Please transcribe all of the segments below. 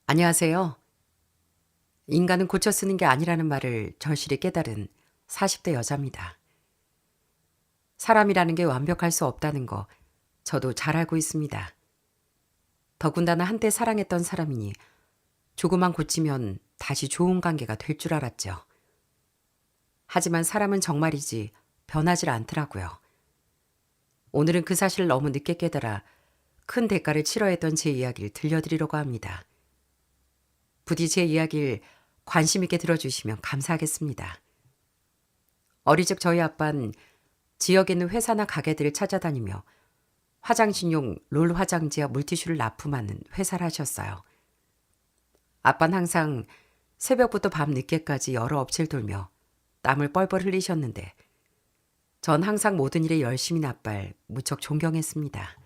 안녕하세요. 인간은 고쳐 쓰는 게 아니라는 말을 절실히 깨달은 40대 여자입니다. 사람이라는 게 완벽할 수 없다는 거 저도 잘 알고 있습니다. 더군다나 한때 사랑했던 사람이니 조금만 고치면 다시 좋은 관계가 될 줄 알았죠. 하지만 사람은 정말이지 변하질 않더라고요. 오늘은 그 사실을 너무 늦게 깨달아 큰 대가를 치러야 했던 제 이야기를 들려드리려고 합니다. 부디 제 이야기를 관심 있게 들어주시면 감사하겠습니다. 어리적 저희 아빠는 지역에 있는 회사나 가게들을 찾아다니며 화장실용 롤 화장지와 물티슈를 납품하는 회사를 하셨어요. 아빠는 항상 새벽부터 밤 늦게까지 여러 업체를 돌며 땀을 뻘뻘 흘리셨는데 전 항상 모든 일에 열심히 나빨 무척 존경했습니다.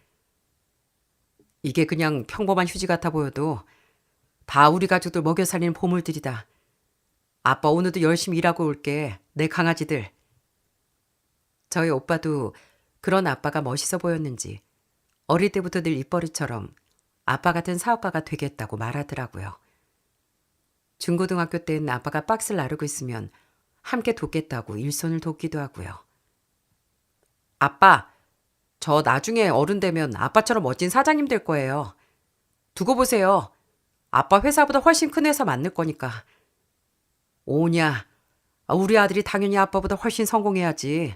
이게 그냥 평범한 휴지 같아 보여도 다 우리 가족들 먹여 살리는 보물들이다. 아빠 오늘도 열심히 일하고 올게. 내 강아지들. 저희 오빠도 그런 아빠가 멋있어 보였는지 어릴 때부터 늘 입버릇처럼 아빠 같은 사업가가 되겠다고 말하더라고요. 중고등학교 때는 아빠가 박스를 나르고 있으면 함께 돕겠다고 일손을 돕기도 하고요. 아빠, 저 나중에 어른 되면 아빠처럼 멋진 사장님 될 거예요. 두고 보세요. 아빠 회사보다 훨씬 큰 회사 만들 거니까. 오냐, 우리 아들이 당연히 아빠보다 훨씬 성공해야지.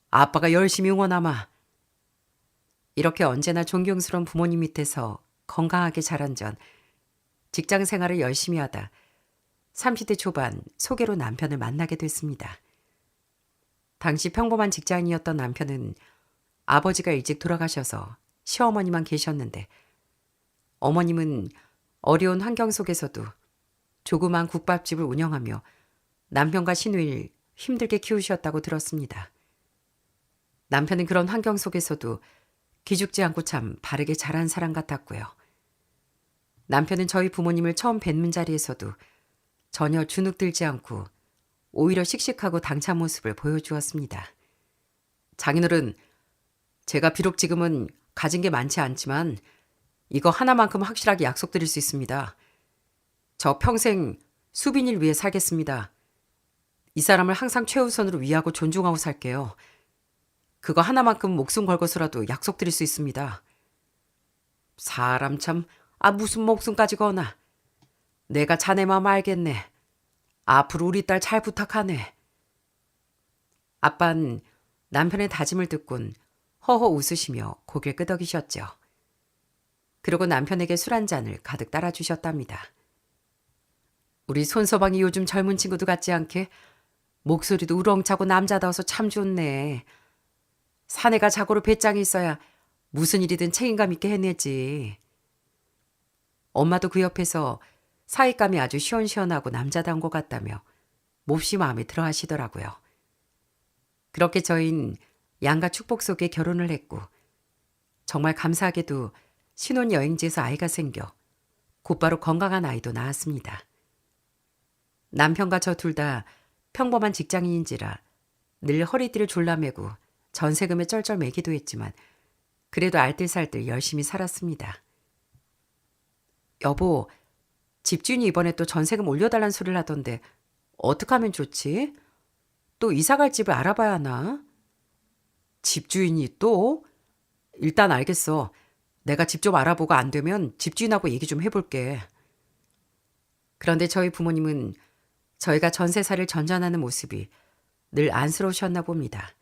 아빠가 열심히 응원하마. 이렇게 언제나 존경스러운 부모님 밑에서 건강하게 자란 전 직장 생활을 열심히 하다 30대 초반 소개로 남편을 만나게 됐습니다. 당시 평범한 직장인이었던 남편은 아버지가 일찍 돌아가셔서 시어머니만 계셨는데 어머님은 어려운 환경 속에서도 조그만 국밥집을 운영하며 남편과 시누이를 힘들게 키우셨다고 들었습니다. 남편은 그런 환경 속에서도 기죽지 않고 참 바르게 자란 사람 같았고요. 남편은 저희 부모님을 처음 뵙는 자리에서도 전혀 주눅들지 않고 오히려 씩씩하고 당찬 모습을 보여주었습니다. 장인어른, 제가 비록 지금은 가진 게 많지 않지만 이거 하나만큼 확실하게 약속드릴 수 있습니다. 저 평생 수빈이를 위해 살겠습니다. 이 사람을 항상 최우선으로 위하고 존중하고 살게요. 그거 하나만큼 목숨 걸고서라도 약속드릴 수 있습니다. 사람 참, 무슨 목숨까지 거나. 내가 자네 마음 알겠네. 앞으로 우리 딸 잘 부탁하네. 아빤 남편의 다짐을 듣곤 허허 웃으시며 고개를 끄덕이셨죠. 그리고 남편에게 술 한 잔을 가득 따라주셨답니다. 우리 손서방이 요즘 젊은 친구도 같지 않게 목소리도 우렁차고 남자다워서 참 좋네. 사내가 자고로 배짱이 있어야 무슨 일이든 책임감 있게 해내지. 엄마도 그 옆에서 사윗감이 아주 시원시원하고 남자다운 것 같다며 몹시 마음에 들어 하시더라고요. 그렇게 저희는 양가 축복 속에 결혼을 했고 정말 감사하게도 신혼여행지에서 아이가 생겨 곧바로 건강한 아이도 낳았습니다. 남편과 저 둘 다 평범한 직장인인지라 늘 허리띠를 졸라매고 전세금에 쩔쩔 매기도 했지만 그래도 알뜰살뜰 열심히 살았습니다. 여보, 집주인이 이번에 또 전세금 올려달란 소리를 하던데 어떻게 하면 좋지? 또 이사갈 집을 알아봐야 하나? 집주인이 또? 일단 알겠어. 내가 집 좀 알아보고 안 되면 집주인하고 얘기 좀 해볼게. 그런데 저희 부모님은 저희가 전세살을 전전하는 모습이 늘 안쓰러우셨나 봅니다.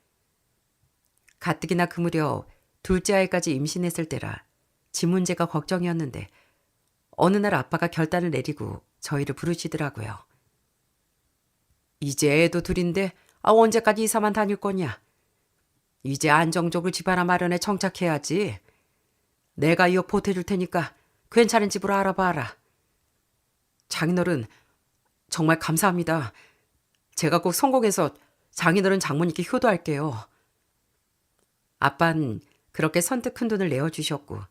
가뜩이나 그 무렵 둘째 아이까지 임신했을 때라 집 문제가 걱정이었는데 어느 날 아빠가 결단을 내리고 저희를 부르시더라고요. 이제 애도 둘인데 언제까지 이사만 다닐 거냐? 이제 안정적으로 집 하나 마련해 정착해야지. 내가 이어 보태줄 테니까 괜찮은 집으로 알아봐라. 장인어른, 정말 감사합니다. 제가 꼭 성공해서 장인어른 장모님께 효도할게요. 아빤 그렇게 선뜻 큰돈을 내어주셨고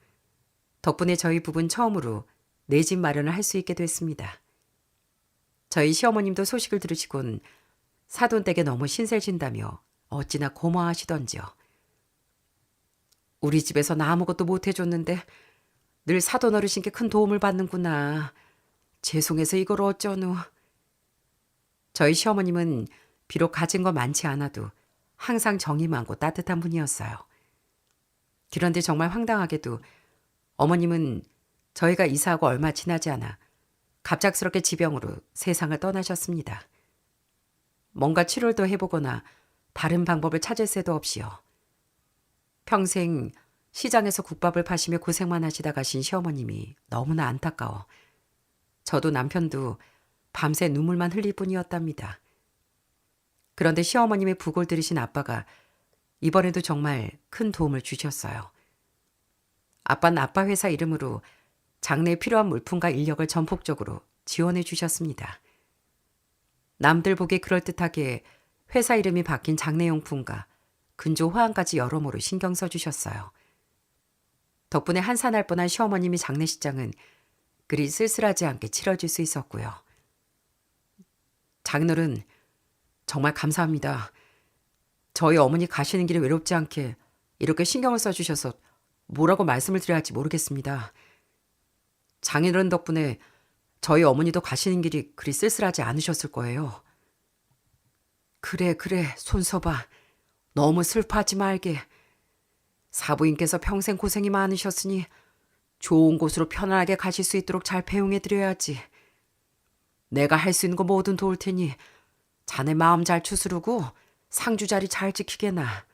덕분에 저희 부부는 처음으로 내 집 마련을 할 수 있게 됐습니다. 저희 시어머님도 소식을 들으시곤 사돈댁에 너무 신세진다며 어찌나 고마워하시던지요. 우리 집에서 나 아무것도 못 해줬는데 늘 사돈 어르신께 큰 도움을 받는구나. 죄송해서 이걸 어쩌노. 저희 시어머님은 비록 가진 거 많지 않아도 항상 정이 많고 따뜻한 분이었어요. 그런데 정말 황당하게도 어머님은 저희가 이사하고 얼마 지나지 않아 갑작스럽게 지병으로 세상을 떠나셨습니다. 뭔가 치료를 더 해보거나 다른 방법을 찾을 새도 없이요. 평생 시장에서 국밥을 파시며 고생만 하시다 가신 시어머님이 너무나 안타까워 저도 남편도 밤새 눈물만 흘릴 뿐이었답니다. 그런데 시어머님의 부골 들으신 아빠가 이번에도 정말 큰 도움을 주셨어요. 아빠는 아빠 회사 이름으로 장래에 필요한 물품과 인력을 전폭적으로 지원해 주셨습니다. 남들 보기에 그럴듯하게 회사 이름이 바뀐 장래용품과 근조 호황까지 여러모로 신경 써주셨어요. 덕분에 한산할 뻔한 시어머님의 장례식장은 그리 쓸쓸하지 않게 치러질 수 있었고요. 장인어른 정말 감사합니다. 저희 어머니 가시는 길에 외롭지 않게 이렇게 신경을 써주셔서 뭐라고 말씀을 드려야 할지 모르겠습니다. 장인어른 덕분에 저희 어머니도 가시는 길이 그리 쓸쓸하지 않으셨을 거예요. 그래 손서봐. 너무 슬퍼하지 말게. 사부인께서 평생 고생이 많으셨으니 좋은 곳으로 편안하게 가실 수 있도록 잘 배웅해드려야지. 내가 할 수 있는 거 뭐든 도울 테니 자네 마음 잘 추스르고 상주 자리 잘 지키게나.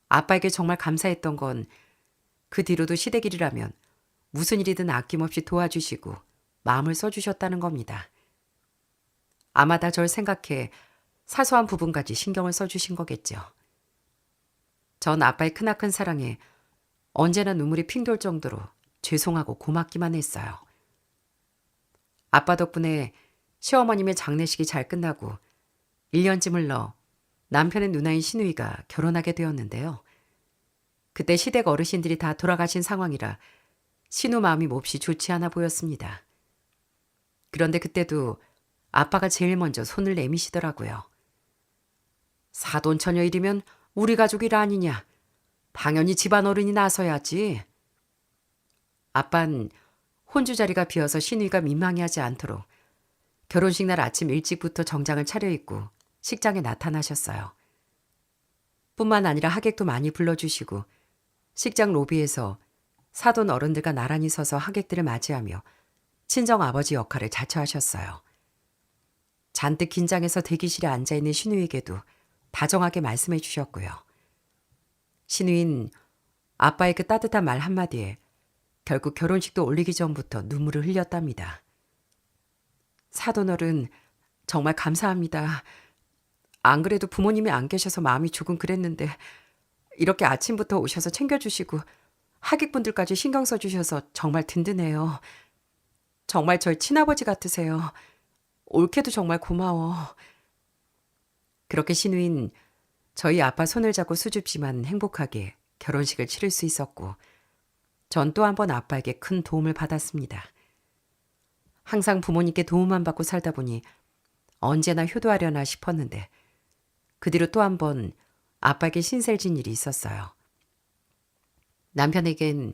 아빠에게 정말 감사했던 건 그 뒤로도 시댁일이라면 무슨 일이든 아낌없이 도와주시고 마음을 써주셨다는 겁니다. 아마 다 절 생각해 사소한 부분까지 신경을 써주신 거겠죠. 전 아빠의 크나큰 사랑에 언제나 눈물이 핑 돌 정도로 죄송하고 고맙기만 했어요. 아빠 덕분에 시어머님의 장례식이 잘 끝나고 1년쯤을 넣어 남편의 누나인 신우이가 결혼하게 되었는데요. 그때 시댁 어르신들이 다 돌아가신 상황이라 신우 마음이 몹시 좋지 않아 보였습니다. 그런데 그때도 아빠가 제일 먼저 손을 내미시더라고요. 사돈처녀 일이면 우리 가족 일 아니냐. 당연히 집안 어른이 나서야지. 아빤 혼주 자리가 비어서 신우이가 민망해하지 않도록 결혼식 날 아침 일찍부터 정장을 차려입고 식장에 나타나셨어요. 뿐만 아니라 하객도 많이 불러주시고 식장 로비에서 사돈 어른들과 나란히 서서 하객들을 맞이하며 친정 아버지 역할을 자처하셨어요. 잔뜩 긴장해서 대기실에 앉아있는 신우에게도 다정하게 말씀해 주셨고요. 신우인 아빠의 그 따뜻한 말 한마디에 결국 결혼식도 올리기 전부터 눈물을 흘렸답니다. 사돈어른 정말 감사합니다. 안 그래도 부모님이 안 계셔서 마음이 조금 그랬는데 이렇게 아침부터 오셔서 챙겨주시고 하객분들까지 신경 써주셔서 정말 든든해요. 정말 저희 친아버지 같으세요. 올케도 정말 고마워. 그렇게 신우인 저희 아빠 손을 잡고 수줍지만 행복하게 결혼식을 치를 수 있었고 전 또 한 번 아빠에게 큰 도움을 받았습니다. 항상 부모님께 도움만 받고 살다 보니 언제나 효도하려나 싶었는데 그 뒤로 또 한 번 아빠에게 신세진 일이 있었어요. 남편에겐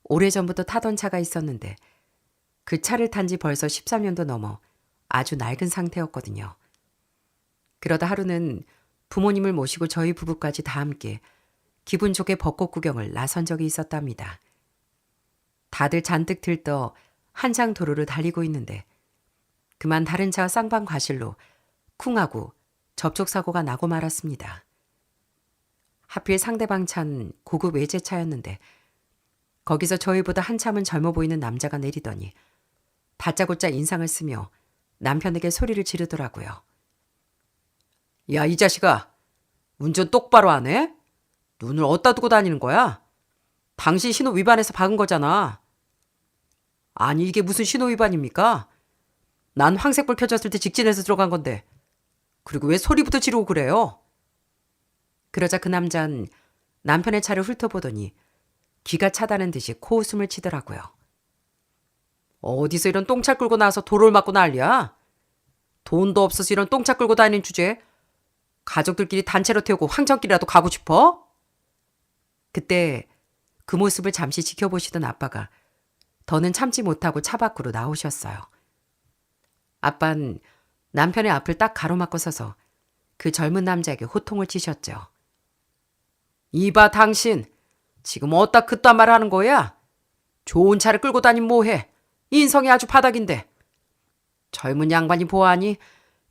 오래전부터 타던 차가 있었는데 그 차를 탄 지 벌써 13년도 넘어 아주 낡은 상태였거든요. 그러다 하루는 부모님을 모시고 저희 부부까지 다 함께 기분 좋게 벚꽃 구경을 나선 적이 있었답니다. 다들 잔뜩 들떠 한창 도로를 달리고 있는데 그만 다른 차와 쌍방 과실로 쿵하고 접촉사고가 나고 말았습니다. 하필 상대방 차는 고급 외제차였는데 거기서 저희보다 한참은 젊어 보이는 남자가 내리더니 다짜고짜 인상을 쓰며 남편에게 소리를 지르더라고요. 야, 이 자식아. 운전 똑바로 안 해? 눈을 어디다 두고 다니는 거야? 당신 신호 위반해서 박은 거잖아. 아니, 이게 무슨 신호 위반입니까? 난 황색불 켜졌을 때 직진해서 들어간 건데. 그리고 왜 소리부터 지르고 그래요? 그러자 그 남자는 남편의 차를 훑어보더니 기가 차다는 듯이 코웃음을 치더라고요. 어디서 이런 똥차 끌고 나와서 도로를 막고 난리야? 돈도 없어서 이런 똥차 끌고 다니는 주제에 가족들끼리 단체로 태우고 황천길이라도 가고 싶어? 그때 그 모습을 잠시 지켜보시던 아빠가 더는 참지 못하고 차 밖으로 나오셨어요. 아빤 남편의 앞을 딱 가로막고 서서 그 젊은 남자에게 호통을 치셨죠. 이봐 당신, 지금 어디다 그딴 말 하는 거야? 좋은 차를 끌고 다니면 뭐해? 인성이 아주 바닥인데. 젊은 양반이 보아하니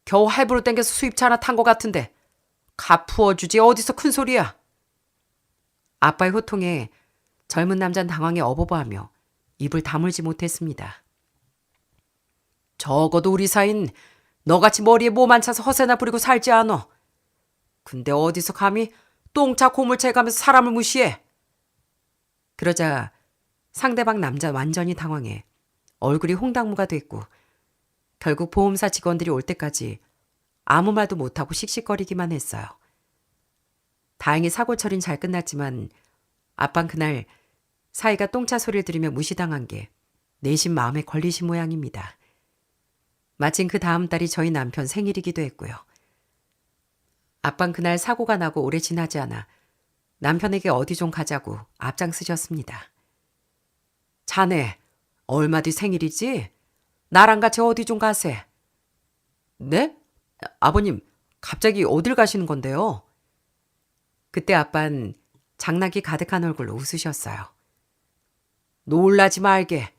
겨우 할부로 땡겨서 수입차 하나 탄 것 같은데 가 푸어주지 어디서 큰 소리야. 아빠의 호통에 젊은 남자는 당황해 어버버하며 입을 다물지 못했습니다. 적어도 우리 사이는 너같이 머리에 뭐 안 차서 허세나 부리고 살지 않어. 근데 어디서 감히 똥차 고물차에 가면서 사람을 무시해. 그러자 상대방 남자 완전히 당황해 얼굴이 홍당무가 됐고 결국 보험사 직원들이 올 때까지 아무 말도 못하고 씩씩거리기만 했어요. 다행히 사고 처리는 잘 끝났지만 아빤 그날 사이가 똥차 소리를 들으며 무시당한 게 내심 마음에 걸리신 모양입니다. 마침 그 다음 달이 저희 남편 생일이기도 했고요. 아빤 그날 사고가 나고 오래 지나지 않아 남편에게 어디 좀 가자고 앞장서셨습니다. 자네 얼마 뒤 생일이지? 나랑 같이 어디 좀 가세. 네? 아버님 갑자기 어딜 가시는 건데요? 그때 아빤 장난기 가득한 얼굴로 웃으셨어요. 놀라지 말게.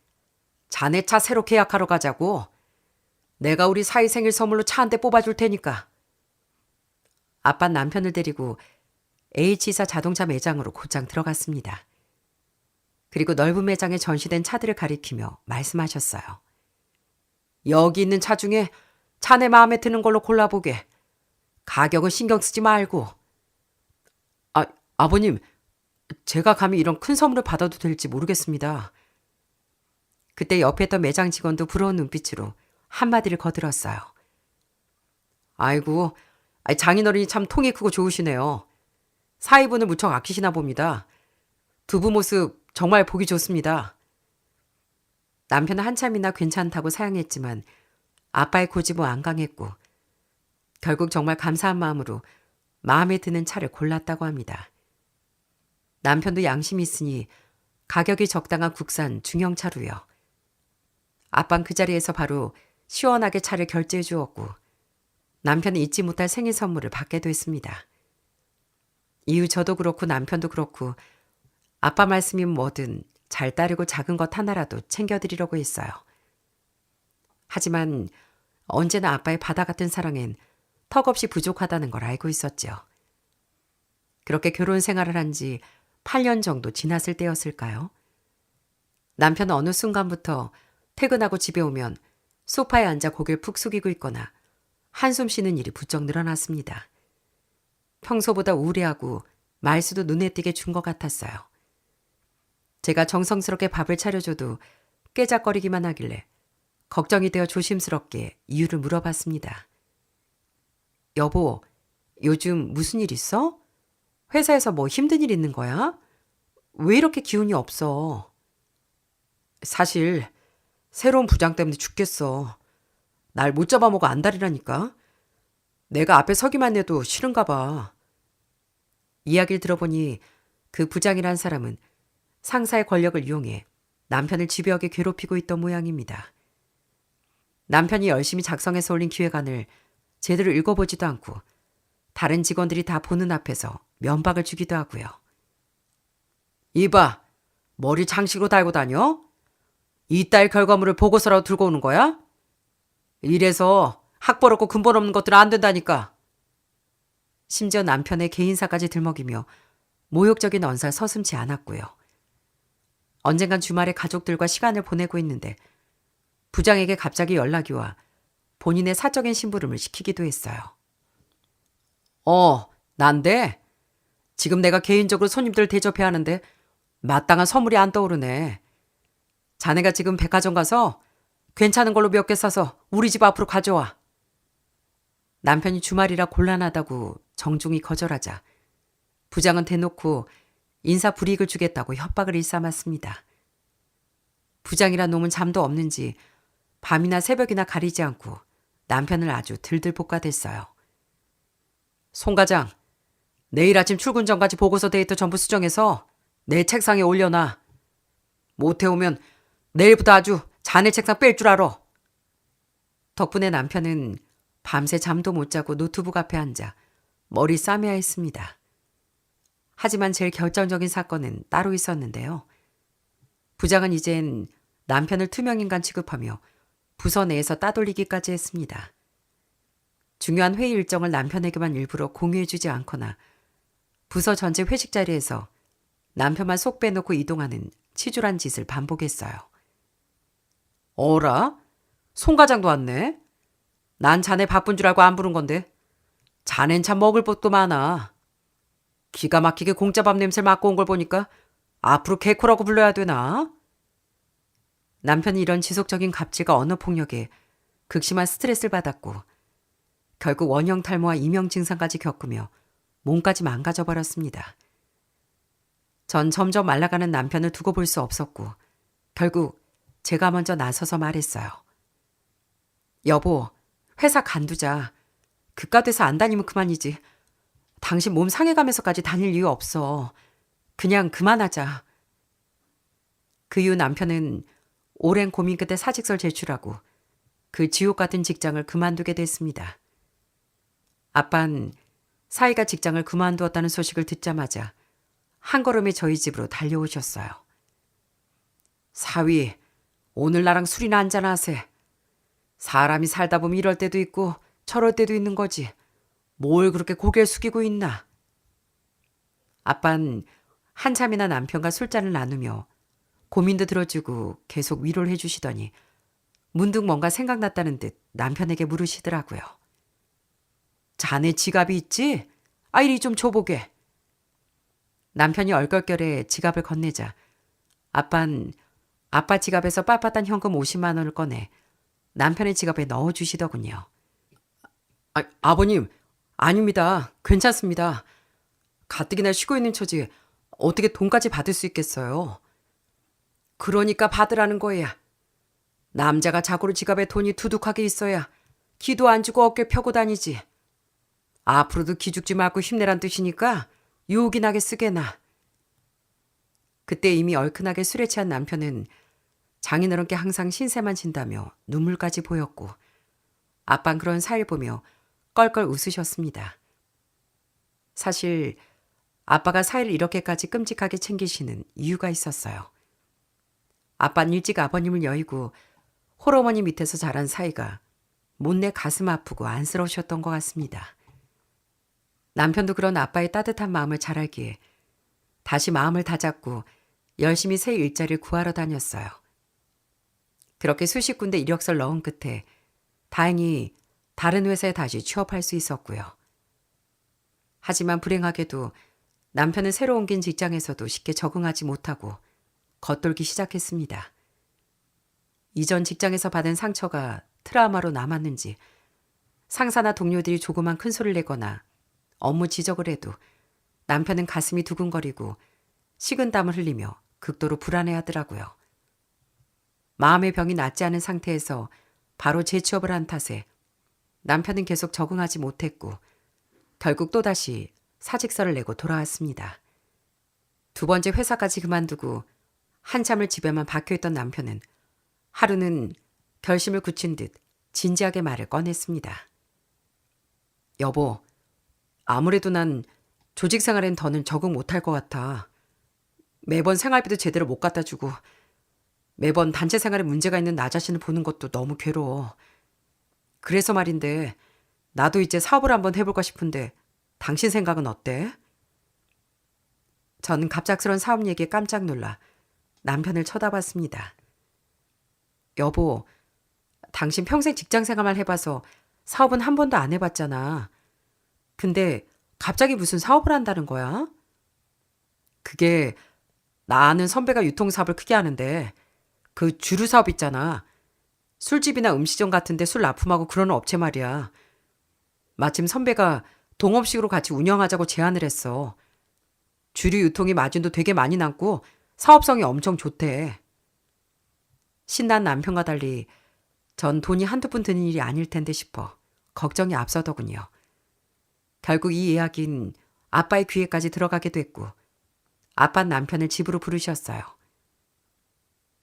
자네 차 새로 계약하러 가자고. 내가 우리 사이 생일 선물로 차 한 대 뽑아줄 테니까. 아빤 남편을 데리고 H사 자동차 매장으로 곧장 들어갔습니다. 그리고 넓은 매장에 전시된 차들을 가리키며 말씀하셨어요. 여기 있는 차 중에 자네 마음에 드는 걸로 골라보게. 가격은 신경 쓰지 말고. 아버님, 제가 감히 이런 큰 선물을 받아도 될지 모르겠습니다. 그때 옆에 있던 매장 직원도 부러운 눈빛으로 한마디를 거들었어요. 아이고, 장인어른이 참 통이 크고 좋으시네요. 사위분을 무척 아끼시나 봅니다. 두부 모습 정말 보기 좋습니다. 남편은 한참이나 괜찮다고 사양했지만 아빠의 고집은 안 강했고 결국 정말 감사한 마음으로 마음에 드는 차를 골랐다고 합니다. 남편도 양심이 있으니 가격이 적당한 국산 중형차로요. 아빠는 그 자리에서 바로 시원하게 차를 결제해 주었고 남편은 잊지 못할 생일 선물을 받게 됐습니다. 이후 저도 그렇고 남편도 그렇고 아빠 말씀이면 뭐든 잘 따르고 작은 것 하나라도 챙겨드리려고 했어요. 하지만 언제나 아빠의 바다 같은 사랑엔 턱없이 부족하다는 걸 알고 있었죠. 그렇게 결혼 생활을 한 지 8년 정도 지났을 때였을까요? 남편은 어느 순간부터 퇴근하고 집에 오면 소파에 앉아 고개를 푹 숙이고 있거나 한숨 쉬는 일이 부쩍 늘어났습니다. 평소보다 우울해하고 말수도 눈에 띄게 준 것 같았어요. 제가 정성스럽게 밥을 차려줘도 깨작거리기만 하길래 걱정이 되어 조심스럽게 이유를 물어봤습니다. 여보, 요즘 무슨 일 있어? 회사에서 뭐 힘든 일 있는 거야? 왜 이렇게 기운이 없어? 사실 새로운 부장 때문에 죽겠어. 날 못 잡아먹어 안달이라니까. 내가 앞에 서기만 해도 싫은가 봐. 이야기를 들어보니 그 부장이란 사람은 상사의 권력을 이용해 남편을 집요하게 괴롭히고 있던 모양입니다. 남편이 열심히 작성해서 올린 기획안을 제대로 읽어보지도 않고 다른 직원들이 다 보는 앞에서 면박을 주기도 하고요. 이봐, 머리 장식으로 달고 다녀? 이딸 결과물을 보고서라도 들고 오는 거야? 이래서 학벌 없고 근본 없는 것들은 안 된다니까. 심지어 남편의 개인사까지 들먹이며 모욕적인 언사를 서슴지 않았고요. 언젠간 주말에 가족들과 시간을 보내고 있는데 부장에게 갑자기 연락이 와 본인의 사적인 심부름을 시키기도 했어요. 난데? 지금 내가 개인적으로 손님들 대접해야 하는데 마땅한 선물이 안 떠오르네. 자네가 지금 백화점 가서 괜찮은 걸로 몇 개 사서 우리 집 앞으로 가져와. 남편이 주말이라 곤란하다고 정중히 거절하자 부장은 대놓고 인사 불이익을 주겠다고 협박을 일삼았습니다. 부장이란 놈은 잠도 없는지 밤이나 새벽이나 가리지 않고 남편을 아주 들들 볶아댔어요. 송 과장, 내일 아침 출근 전까지 보고서 데이터 전부 수정해서 내 책상에 올려놔. 못해오면 내일부터 아주 자네 책상 뺄 줄 알아. 덕분에 남편은 밤새 잠도 못 자고 노트북 앞에 앉아 머리 싸매야 했습니다. 하지만 제일 결정적인 사건은 따로 있었는데요. 부장은 이젠 남편을 투명인간 취급하며 부서 내에서 따돌리기까지 했습니다. 중요한 회의 일정을 남편에게만 일부러 공유해주지 않거나 부서 전체 회식 자리에서 남편만 속 빼놓고 이동하는 치졸한 짓을 반복했어요. 어라? 송 과장도 왔네? 난 자네 바쁜 줄 알고 안 부른 건데. 자넨 참 먹을 것도 많아. 기가 막히게 공짜밥 냄새를 맡고 온 걸 보니까 앞으로 개코라고 불러야 되나? 남편이 이런 지속적인 갑질과 언어 폭력에 극심한 스트레스를 받았고 결국 원형 탈모와 이명 증상까지 겪으며 몸까지 망가져버렸습니다. 전 점점 말라가는 남편을 두고 볼 수 없었고 결국 제가 먼저 나서서 말했어요. 여보, 회사 간두자. 그깟 회사 안 다니면 그만이지. 당신 몸 상해가면서까지 다닐 이유 없어. 그냥 그만하자. 그 이후 남편은 오랜 고민 끝에 사직서를 제출하고 그 지옥 같은 직장을 그만두게 됐습니다. 아빤 사위가 직장을 그만두었다는 소식을 듣자마자 한 걸음에 저희 집으로 달려오셨어요. 사위, 오늘 나랑 술이나 한잔하세. 사람이 살다 보면 이럴 때도 있고 저럴 때도 있는 거지. 뭘 그렇게 고개를 숙이고 있나. 아빤 한참이나 남편과 술잔을 나누며 고민도 들어주고 계속 위로를 해주시더니 문득 뭔가 생각났다는 듯 남편에게 물으시더라고요. 자네 지갑이 있지? 이리 좀 줘보게. 남편이 얼떨결에 지갑을 건네자 아빤 아빠 지갑에서 빳빳한 현금 50만 원을 꺼내 남편의 지갑에 넣어주시더군요. 아버님, 아닙니다. 괜찮습니다. 가뜩이나 쉬고 있는 처지에 어떻게 돈까지 받을 수 있겠어요. 그러니까 받으라는 거야. 남자가 자고로 지갑에 돈이 두둑하게 있어야 기도 안 주고 어깨 펴고 다니지. 앞으로도 기죽지 말고 힘내란 뜻이니까 요긴하게 쓰게나. 그때 이미 얼큰하게 술에 취한 남편은 장인어른께 항상 신세만 진다며 눈물까지 보였고 아빤 그런 사이를 보며 껄껄 웃으셨습니다. 사실 아빠가 사이를 이렇게까지 끔찍하게 챙기시는 이유가 있었어요. 아빠는 일찍 아버님을 여의고 홀어머니 밑에서 자란 사이가 못내 가슴 아프고 안쓰러우셨던 것 같습니다. 남편도 그런 아빠의 따뜻한 마음을 잘 알기에 다시 마음을 다잡고 열심히 새 일자리를 구하러 다녔어요. 그렇게 수십 군데 이력서를 넣은 끝에 다행히 다른 회사에 다시 취업할 수 있었고요. 하지만 불행하게도 남편은 새로 옮긴 직장에서도 쉽게 적응하지 못하고 겉돌기 시작했습니다. 이전 직장에서 받은 상처가 트라우마로 남았는지 상사나 동료들이 조그만 큰 소리를 내거나 업무 지적을 해도 남편은 가슴이 두근거리고 식은땀을 흘리며 극도로 불안해하더라고요. 마음의 병이 낫지 않은 상태에서 바로 재취업을 한 탓에 남편은 계속 적응하지 못했고 결국 또다시 사직서를 내고 돌아왔습니다. 두 번째 회사까지 그만두고 한참을 집에만 박혀있던 남편은 하루는 결심을 굳힌 듯 진지하게 말을 꺼냈습니다. 여보, 아무래도 난 조직 생활엔 더는 적응 못할 것 같아. 매번 생활비도 제대로 못 갖다 주고 매번 단체 생활에 문제가 있는 나 자신을 보는 것도 너무 괴로워. 그래서 말인데 나도 이제 사업을 한번 해볼까 싶은데 당신 생각은 어때? 저는 갑작스런 사업 얘기에 깜짝 놀라 남편을 쳐다봤습니다. 여보, 당신 평생 직장 생활만 해봐서 사업은 한 번도 안 해봤잖아. 근데 갑자기 무슨 사업을 한다는 거야? 그게 나 아는 선배가 유통사업을 크게 하는데 그 주류 사업 있잖아. 술집이나 음식점 같은 데 술 납품하고 그러는 업체 말이야. 마침 선배가 동업식으로 같이 운영하자고 제안을 했어. 주류 유통이 마진도 되게 많이 남고 사업성이 엄청 좋대. 신난 남편과 달리 전 돈이 한두 푼 드는 일이 아닐 텐데 싶어 걱정이 앞서더군요. 결국 이 이야기는 아빠의 귀에까지 들어가게 됐고 아빠는 남편을 집으로 부르셨어요.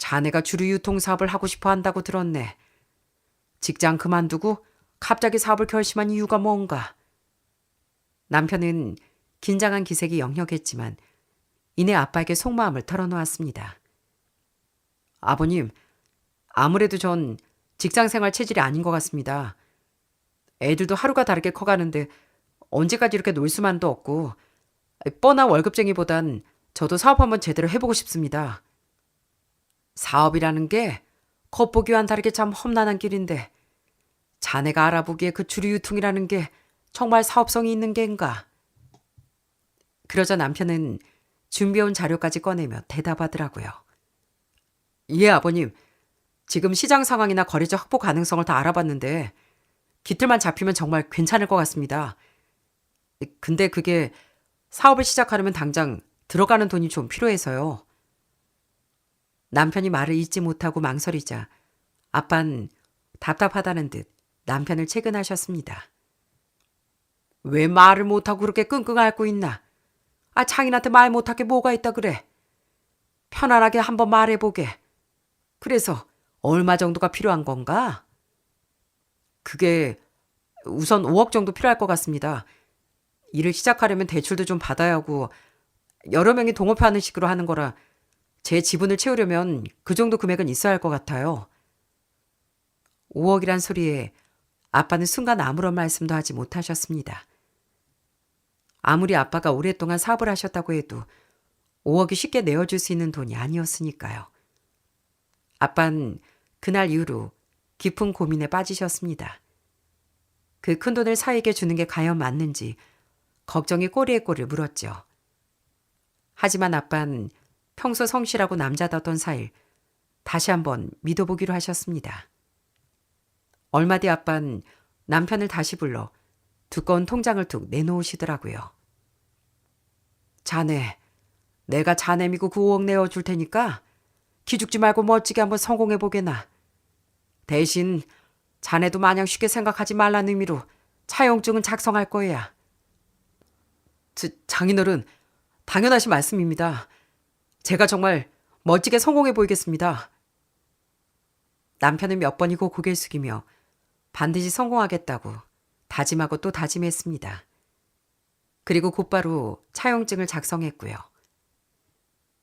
자네가 주류 유통 사업을 하고 싶어 한다고 들었네. 직장 그만두고 갑자기 사업을 결심한 이유가 뭔가? 남편은 긴장한 기색이 역력했지만 이내 아빠에게 속마음을 털어놓았습니다. 아버님, 아무래도 전 직장생활 체질이 아닌 것 같습니다. 애들도 하루가 다르게 커가는데 언제까지 이렇게 놀 수만도 없고 뻔한 월급쟁이보단 저도 사업 한번 제대로 해보고 싶습니다. 사업이라는 게 겉보기와는 다르게 참 험난한 길인데 자네가 알아보기에 그 주류 유통이라는 게 정말 사업성이 있는 겐가? 그러자 남편은 준비해온 자료까지 꺼내며 대답하더라고요. 예, 아버님. 지금 시장 상황이나 거래처 확보 가능성을 다 알아봤는데 깃들만 잡히면 정말 괜찮을 것 같습니다. 근데 그게 사업을 시작하려면 당장 들어가는 돈이 좀 필요해서요. 남편이 말을 잇지 못하고 망설이자 아빤 답답하다는 듯 남편을 채근하셨습니다. 왜 말을 못하고 그렇게 끙끙 앓고 있나? 창인한테 말 못할 게 뭐가 있다 그래? 편안하게 한번 말해보게. 그래서 얼마 정도가 필요한 건가? 그게 우선 5억 정도 필요할 것 같습니다. 일을 시작하려면 대출도 좀 받아야 하고 여러 명이 동업하는 식으로 하는 거라 제 지분을 채우려면 그 정도 금액은 있어야 할 것 같아요. 5억이란 소리에 아빠는 순간 아무런 말씀도 하지 못하셨습니다. 아무리 아빠가 오랫동안 사업을 하셨다고 해도 5억이 쉽게 내어줄 수 있는 돈이 아니었으니까요. 아빠는 그날 이후로 깊은 고민에 빠지셨습니다. 그 큰 돈을 사위에게 주는 게 과연 맞는지 걱정이 꼬리에 꼬리를 물었죠. 하지만 아빠는 평소 성실하고 남자다웠던 사일 다시 한번 믿어보기로 하셨습니다. 얼마 뒤 아빠는 남편을 다시 불러 두꺼운 통장을 툭 내놓으시더라고요. 자네, 내가 자네 믿고 그 5억 내어줄 테니까 기죽지 말고 멋지게 한번 성공해보게나. 대신 자네도 마냥 쉽게 생각하지 말라는 의미로 차용증은 작성할 거야. 장인어른, 당연하신 말씀입니다. 제가 정말 멋지게 성공해 보이겠습니다. 남편은 몇 번이고 고개를 숙이며 반드시 성공하겠다고 다짐하고 또 다짐했습니다. 그리고 곧바로 차용증을 작성했고요.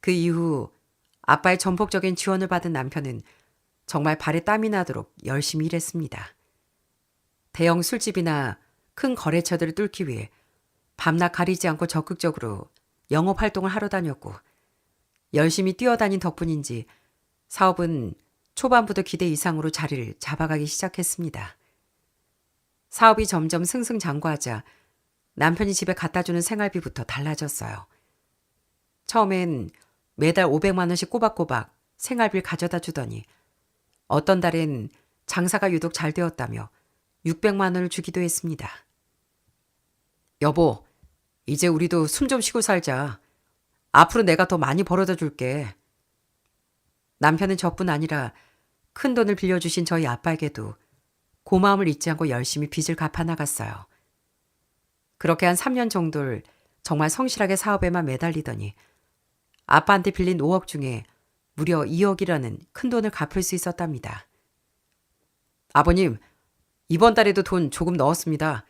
그 이후 아빠의 전폭적인 지원을 받은 남편은 정말 발에 땀이 나도록 열심히 일했습니다. 대형 술집이나 큰 거래처들을 뚫기 위해 밤낮 가리지 않고 적극적으로 영업 활동을 하러 다녔고 열심히 뛰어다닌 덕분인지 사업은 초반부터 기대 이상으로 자리를 잡아가기 시작했습니다. 사업이 점점 승승장구하자 남편이 집에 갖다주는 생활비부터 달라졌어요. 처음엔 매달 500만 원씩 꼬박꼬박 생활비를 가져다 주더니 어떤 달엔 장사가 유독 잘 되었다며 600만 원을 주기도 했습니다. 여보, 이제 우리도 숨 좀 쉬고 살자. 앞으로 내가 더 많이 벌어다 줄게. 남편은 저뿐 아니라 큰 돈을 빌려주신 저희 아빠에게도 고마움을 잊지 않고 열심히 빚을 갚아나갔어요. 그렇게 한 3년 정도를 정말 성실하게 사업에만 매달리더니 아빠한테 빌린 5억 중에 무려 2억이라는 큰 돈을 갚을 수 있었답니다. 아버님, 이번 달에도 돈 조금 넣었습니다.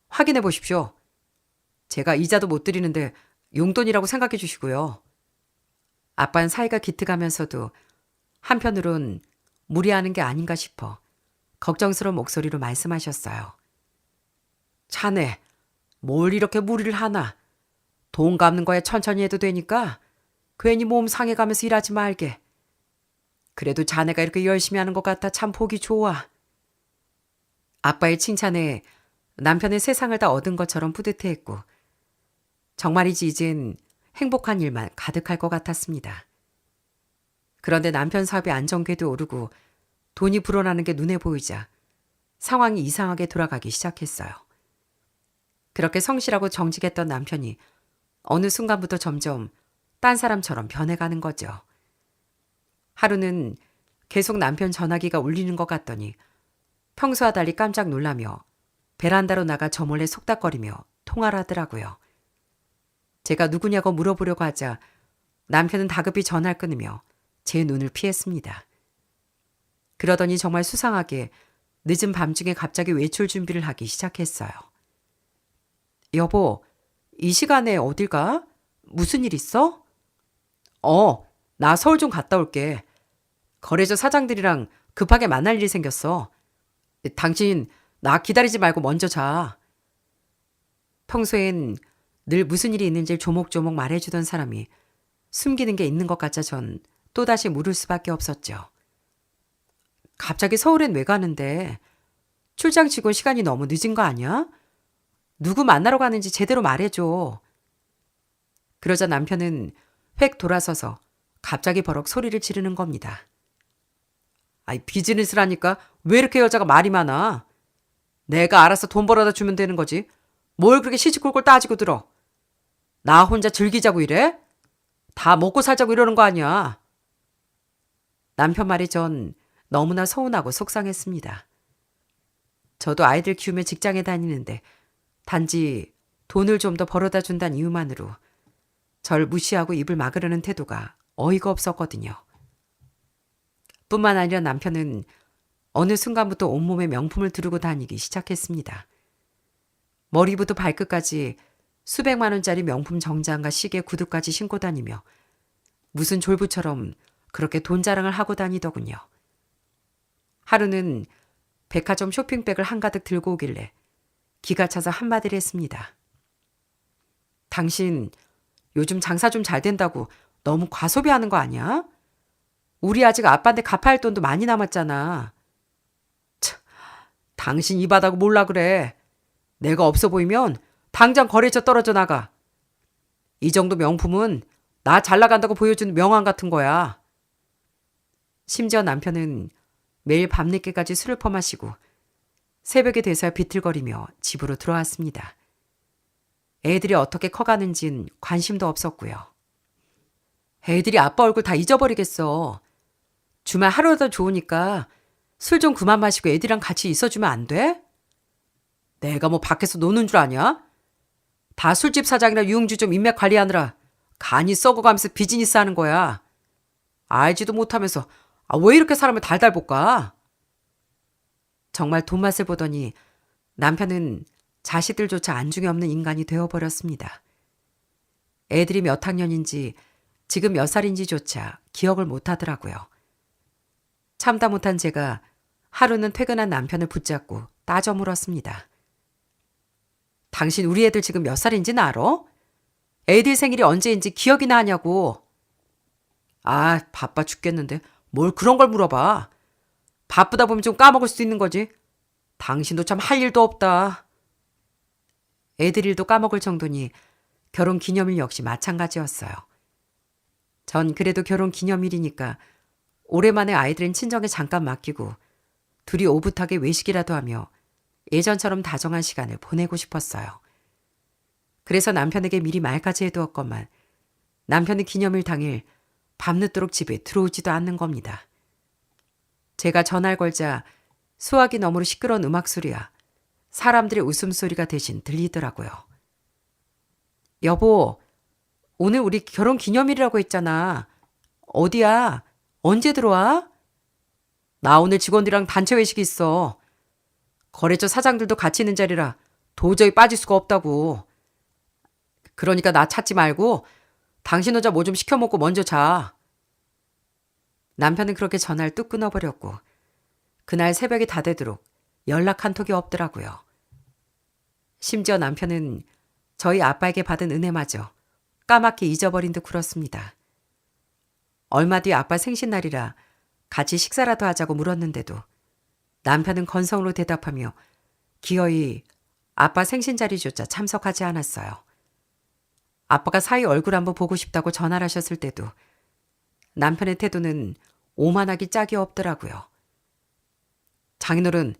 확인해 보십시오. 제가 이자도 못 드리는데 용돈이라고 생각해 주시고요. 아빠는 사이가 기특하면서도 한편으론 무리하는 게 아닌가 싶어 걱정스러운 목소리로 말씀하셨어요. 자네, 뭘 이렇게 무리를 하나? 돈 갚는 거야 천천히 해도 되니까 괜히 몸 상해가면서 일하지 말게. 그래도 자네가 이렇게 열심히 하는 것 같아 참 보기 좋아. 아빠의 칭찬에 남편의 세상을 다 얻은 것처럼 뿌듯해했고 정말이지 이젠 행복한 일만 가득할 것 같았습니다. 그런데 남편 사업이 안정궤도 오르고 돈이 불어나는 게 눈에 보이자 상황이 이상하게 돌아가기 시작했어요. 그렇게 성실하고 정직했던 남편이 어느 순간부터 점점 딴 사람처럼 변해가는 거죠. 하루는 계속 남편 전화기가 울리는 것 같더니 평소와 달리 깜짝 놀라며 베란다로 나가 저 몰래 속닥거리며 통화를 하더라고요. 제가 누구냐고 물어보려고 하자 남편은 다급히 전화를 끊으며 제 눈을 피했습니다. 그러더니 정말 수상하게 늦은 밤중에 갑자기 외출 준비를 하기 시작했어요. 여보, 이 시간에 어딜 가? 무슨 일 있어? 나 서울 좀 갔다 올게. 거래처 사장들이랑 급하게 만날 일이 생겼어. 당신 나 기다리지 말고 먼저 자. 평소엔 늘 무슨 일이 있는지 조목조목 말해주던 사람이 숨기는 게 있는 것 같자 전 또다시 물을 수밖에 없었죠. 갑자기 서울엔 왜 가는데? 출장 치고 시간이 너무 늦은 거 아니야? 누구 만나러 가는지 제대로 말해줘. 그러자 남편은 획 돌아서서 갑자기 버럭 소리를 지르는 겁니다. 아이, 비즈니스를 하니까 왜 이렇게 여자가 말이 많아? 내가 알아서 돈 벌어다 주면 되는 거지. 뭘 그렇게 시시콜콜 따지고 들어. 나 혼자 즐기자고 이래? 다 먹고 살자고 이러는 거 아니야. 남편 말이 전 너무나 서운하고 속상했습니다. 저도 아이들 키우며 직장에 다니는데 단지 돈을 좀 더 벌어다 준다는 이유만으로 절 무시하고 입을 막으려는 태도가 어이가 없었거든요. 뿐만 아니라 남편은 어느 순간부터 온몸에 명품을 두르고 다니기 시작했습니다. 머리부터 발끝까지 수백만 원짜리 명품 정장과 시계, 구두까지 신고 다니며 무슨 졸부처럼 그렇게 돈 자랑을 하고 다니더군요. 하루는 백화점 쇼핑백을 한가득 들고 오길래 기가 차서 한마디를 했습니다. 당신 요즘 장사 좀 잘 된다고 너무 과소비하는 거 아니야? 우리 아직 아빠한테 갚아야 할 돈도 많이 남았잖아. 참, 당신 이 바닥 몰라 그래. 내가 없어 보이면 당장 거래처 떨어져 나가. 이 정도 명품은 나 잘 나간다고 보여주는 명함 같은 거야. 심지어 남편은 매일 밤늦게까지 술을 퍼마시고 새벽이 돼서야 비틀거리며 집으로 들어왔습니다. 애들이 어떻게 커가는진 관심도 없었고요. 애들이 아빠 얼굴 다 잊어버리겠어. 주말 하루라도 좋으니까 술 좀 그만 마시고 애들이랑 같이 있어주면 안 돼? 내가 뭐 밖에서 노는 줄 아냐? 다 술집 사장이나 유흥주 좀 인맥 관리하느라 간이 썩어가면서 비즈니스 하는 거야. 알지도 못하면서 왜 이렇게 사람을 달달 볶아? 정말 돈맛을 보더니 남편은 자식들조차 안중에 없는 인간이 되어버렸습니다. 애들이 몇 학년인지 지금 몇 살인지조차 기억을 못하더라고요. 참다 못한 제가 하루는 퇴근한 남편을 붙잡고 따져 물었습니다. 당신 우리 애들 지금 몇 살인지는 알아? 애들 생일이 언제인지 기억이나 하냐고. 아, 바빠 죽겠는데 뭘 그런 걸 물어봐. 바쁘다 보면 좀 까먹을 수도 있는 거지. 당신도 참 할 일도 없다. 애들 일도 까먹을 정도니 결혼 기념일 역시 마찬가지였어요. 전 그래도 결혼 기념일이니까 오랜만에 아이들은 친정에 잠깐 맡기고 둘이 오붓하게 외식이라도 하며 예전처럼 다정한 시간을 보내고 싶었어요. 그래서 남편에게 미리 말까지 해두었건만 남편은 기념일 당일 밤늦도록 집에 들어오지도 않는 겁니다. 제가 전화를 걸자 수화기 너머로 시끄러운 음악 소리와 사람들의 웃음소리가 대신 들리더라고요. 여보, 오늘 우리 결혼 기념일이라고 했잖아. 어디야? 언제 들어와? 나 오늘 직원들이랑 단체 회식이 있어. 거래처 사장들도 같이 있는 자리라 도저히 빠질 수가 없다고. 그러니까 나 찾지 말고 당신 혼자 뭐 좀 시켜 먹고 먼저 자. 남편은 그렇게 전화를 뚝 끊어버렸고 그날 새벽이 다 되도록 연락 한 톡이 없더라고요. 심지어 남편은 저희 아빠에게 받은 은혜마저 까맣게 잊어버린 듯 굴었습니다. 얼마 뒤 아빠 생신날이라 같이 식사라도 하자고 물었는데도 남편은 건성으로 대답하며 기어이 아빠 생신 자리조차 참석하지 않았어요. 아빠가 사위 얼굴 한번 보고 싶다고 전화를 하셨을 때도 남편의 태도는 오만하기 짝이 없더라고요. 장인어른,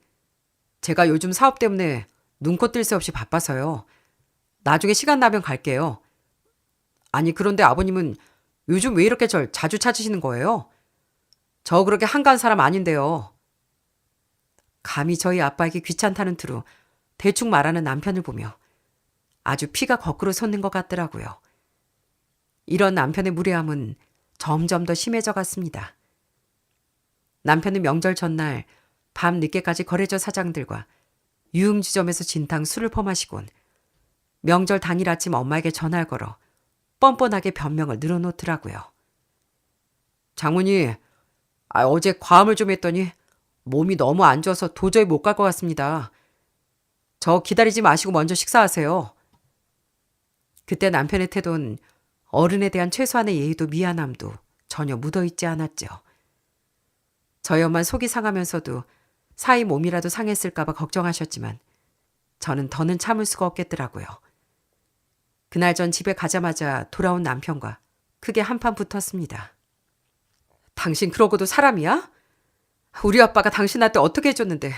제가 요즘 사업 때문에 눈코 뜰 새 없이 바빠서요. 나중에 시간 나면 갈게요. 아니, 그런데 아버님은 요즘 왜 이렇게 절 자주 찾으시는 거예요? 저 그렇게 한가한 사람 아닌데요. 감히 저희 아빠에게 귀찮다는 투로 대충 말하는 남편을 보며 아주 피가 거꾸로 솟는 것 같더라고요. 이런 남편의 무례함은 점점 더 심해져 갔습니다. 남편은 명절 전날 밤 늦게까지 거래처 사장들과 유흥주점에서 진탕 술을 퍼마시곤 명절 당일 아침 엄마에게 전화를 걸어 뻔뻔하게 변명을 늘어놓더라고요. 장모님, 어제 과음을 좀 했더니 몸이 너무 안 좋아서 도저히 못 갈 것 같습니다. 저 기다리지 마시고 먼저 식사하세요. 그때 남편의 태도는 어른에 대한 최소한의 예의도 미안함도 전혀 묻어있지 않았죠. 저희 엄마는 속이 상하면서도 사이 몸이라도 상했을까 봐 걱정하셨지만 저는 더는 참을 수가 없겠더라고요. 그날 전 집에 가자마자 돌아온 남편과 크게 한판 붙었습니다. 당신 그러고도 사람이야? 우리 아빠가 당신한테 어떻게 해줬는데